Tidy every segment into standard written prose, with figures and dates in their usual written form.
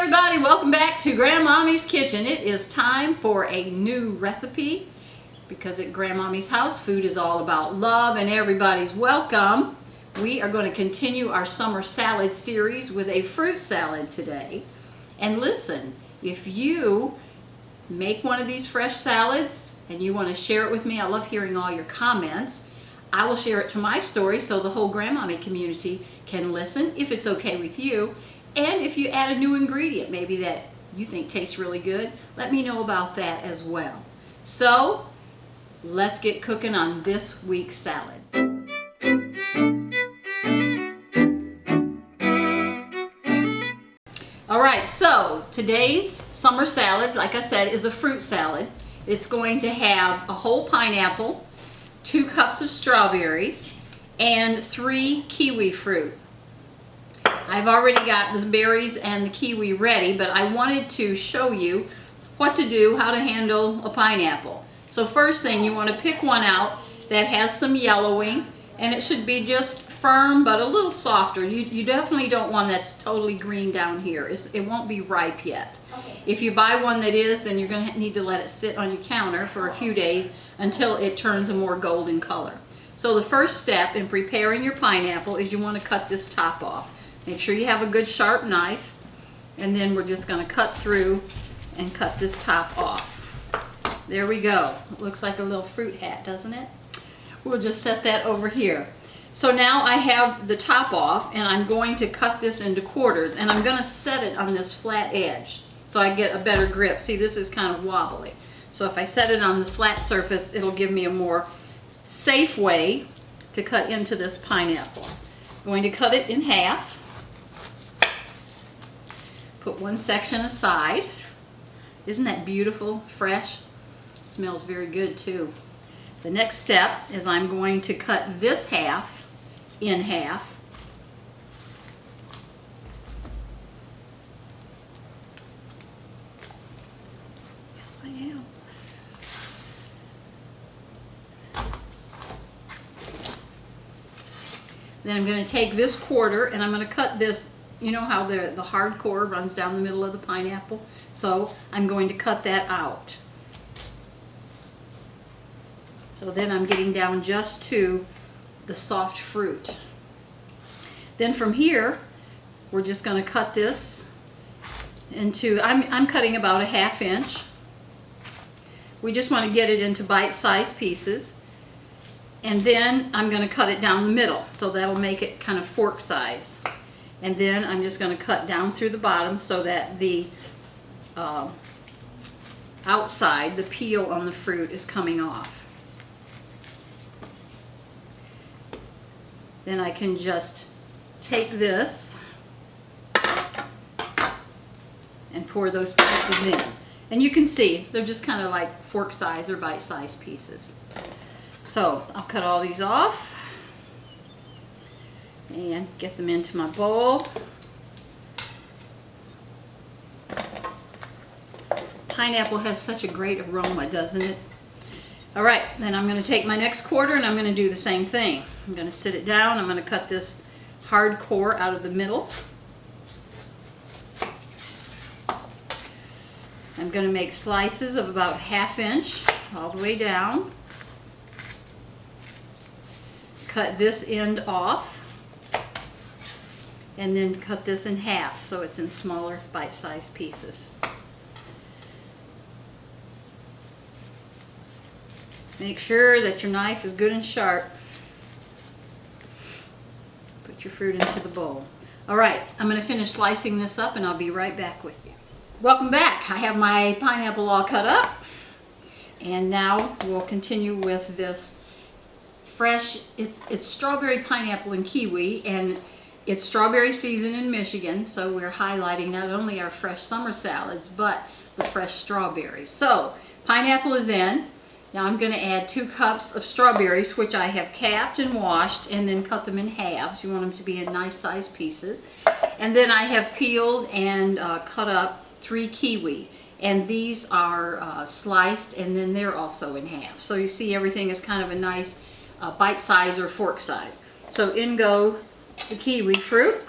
everybody, welcome back to Grandmommy's Kitchen. It is time for a new recipe because at Grandmommy's house, food is all about love and everybody's welcome. We are going to continue our summer salad series with a fruit salad today. And listen, if you make one of these fresh salads and you want to share it with me, I love hearing all your comments. I will share it to my story so the whole Grandmommy community can listen if it's okay with you. And if you add a new ingredient, maybe that you think tastes really good, let me know about that as well. So, let's get cooking on this week's salad. Alright, so today's summer salad, like I said, is a fruit salad. It's going to have a whole pineapple, 2 cups of strawberries, and 3 kiwi fruit. I've already got the berries and the kiwi ready, but I wanted to show you what to do, how to handle a pineapple. So first thing, you want to pick one out that has some yellowing, and it should be just firm but a little softer. You definitely don't want that's totally green down here. It won't be ripe yet. Okay. If you buy one that is, then you're going to need to let it sit on your counter for a few days until it turns a more golden color. So the first step in preparing your pineapple is you want to cut this top off. Make sure you have a good sharp knife, and then we're just going to cut through and cut this top off. There we go. It looks like a little fruit hat, doesn't it? We'll just set that over here. So now I have the top off, and I'm going to cut this into quarters, and I'm going to set it on this flat edge so I get a better grip. See, this is kind of wobbly. So if I set it on the flat surface, it'll give me a more safe way to cut into this pineapple. I'm going to cut it in half. Put one section aside. Isn't that beautiful, fresh? Smells very good too. The next step is I'm going to cut this half in half. Yes, I am. Then I'm going to take this quarter and I'm going to cut this. You know how the hard core runs down the middle of the pineapple? So I'm going to cut that out. So then I'm getting down just to the soft fruit. Then from here, we're just going to cut this into, I'm cutting about a 1/2 inch. We just want to get it into bite-sized pieces. And then I'm going to cut it down the middle, so that'll make it kind of fork size. And then I'm just going to cut down through the bottom so that the outside, the peel on the fruit is coming off. Then I can just take this and pour those pieces in. And you can see, they're just kind of like fork size or bite size pieces. So I'll cut all these off and get them into my bowl. Pineapple has such a great aroma, doesn't it? Alright, then I'm going to take my next quarter and I'm going to do the same thing. I'm going to sit it down. I'm going to cut this hard core out of the middle. I'm going to make slices of about 1/2 inch all the way down. Cut this end off. And then cut this in half so it's in smaller bite-sized pieces. Make sure that your knife is good and sharp. Put your fruit into the bowl. Alright, I'm going to finish slicing this up and I'll be right back with you. Welcome back. I have my pineapple all cut up. And now we'll continue with this fresh, it's strawberry, pineapple, and kiwi, and it's strawberry season in Michigan, so we're highlighting not only our fresh summer salads, but the fresh strawberries. So, pineapple is in. Now I'm going to add 2 cups of strawberries, which I have capped and washed, and then cut them in halves. You want them to be in nice sized pieces. And then I have peeled and cut up 3 kiwi. And these are sliced, and then they're also in half. So you see everything is kind of a nice bite size or fork size. So in go the kiwi fruit.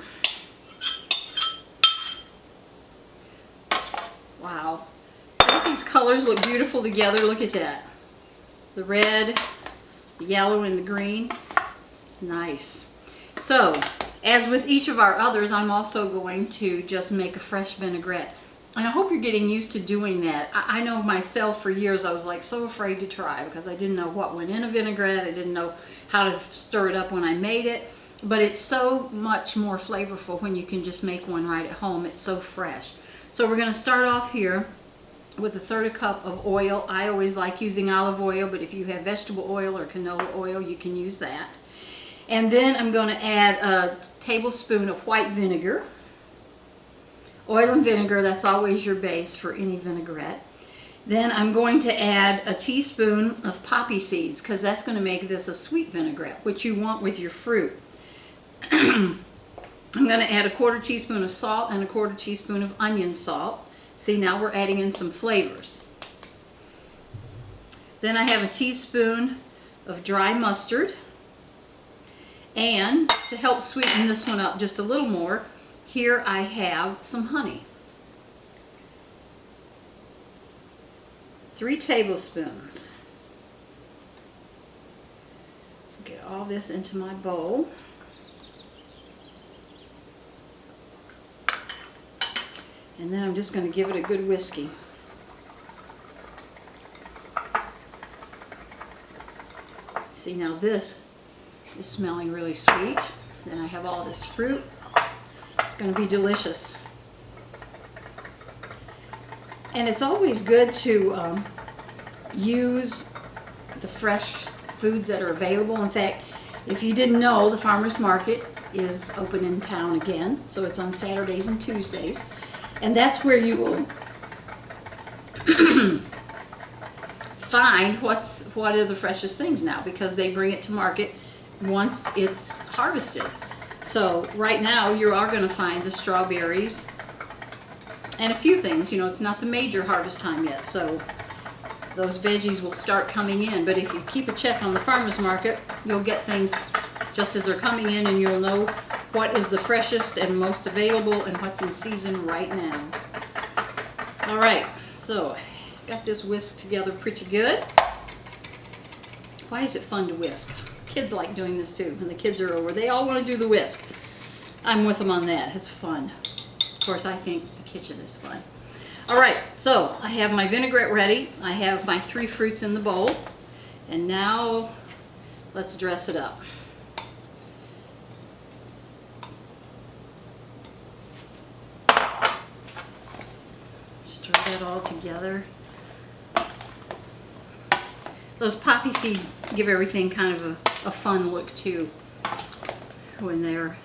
Wow. Don't these colors look beautiful together? Look at that. The red, the yellow, and the green. Nice. So, as with each of our others, I'm also going to just make a fresh vinaigrette. And I hope you're getting used to doing that. I know myself for years I was like so afraid to try because I didn't know what went in a vinaigrette. I didn't know how to stir it up when I made it. But it's so much more flavorful when you can just make one right at home. It's so fresh. So we're going to start off here with 1/3 cup of oil. I always like using olive oil, but if you have vegetable oil or canola oil, you can use that. And then I'm going to add a tablespoon of white vinegar. Oil and vinegar, that's always your base for any vinaigrette. Then I'm going to add a teaspoon of poppy seeds because that's going to make this a sweet vinaigrette, which you want with your fruit. I'm going to add 1/4 teaspoon of salt and 1/4 teaspoon of onion salt. See, now we're adding in some flavors. Then I have a teaspoon of dry mustard. And to help sweeten this one up just a little more, here I have some honey. 3 tablespoons. Get all this into my bowl. And then I'm just going to give it a good whiskey. See, now this is smelling really sweet. Then I have all this fruit. It's going to be delicious. And it's always good to use the fresh foods that are available. In fact, if you didn't know, the farmers market is open in town again. So it's on Saturdays and Tuesdays. And that's where you will find what are the freshest things now, because they bring it to market once it's harvested. So right now you are going to find the strawberries and a few things. You know, it's not the major harvest time yet, so those veggies will start coming in. But if you keep a check on the farmers market, you'll get things just as they're coming in, and you'll know what is the freshest and most available and what's in season right now. All right, so got this whisked together pretty good. Why is it fun to whisk? Kids like doing this too. When the kids are over, they all want to do the whisk. I'm with them on that. It's fun. Of course, I think the kitchen is fun. All right, so I have my vinaigrette ready. I have my 3 fruits in the bowl. And now let's dress it up. Stir that all together. Those poppy seeds give everything kind of a fun look too when they're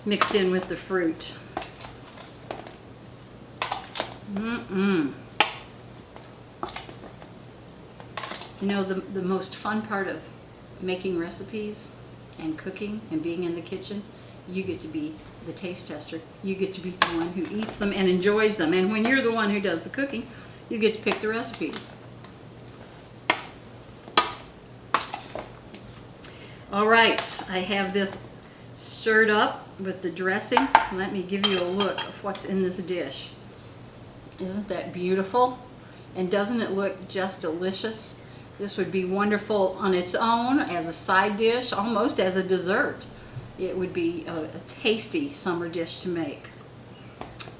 mixed in with the fruit. You know, the most fun part of making recipes and cooking and being in the kitchen, you get to be the taste tester. You get to be the one who eats them and enjoys them. And when you're the one who does the cooking, you get to pick the recipes. All right, I have this stirred up with the dressing. Let me give you a look of what's in this dish. Isn't that beautiful? And doesn't it look just delicious? This would be wonderful on its own as a side dish, almost as a dessert. It would be a tasty summer dish to make.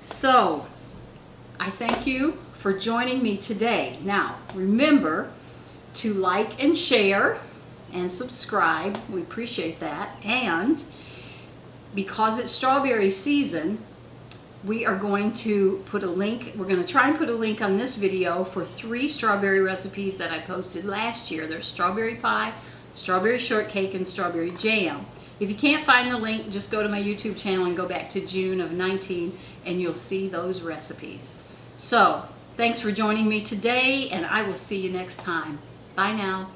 So, I thank you for joining me today. Now, remember to like and share and subscribe. We appreciate that. And because it's strawberry season, we are going to put a link. We're going to try and put a link on this video for 3 strawberry recipes that I posted last year. There's strawberry pie, strawberry shortcake, and strawberry jam. If you can't find the link, just go to my YouTube channel and go back to June of 19 and you'll see those recipes. So, thanks for joining me today, and I will see you next time. Bye now.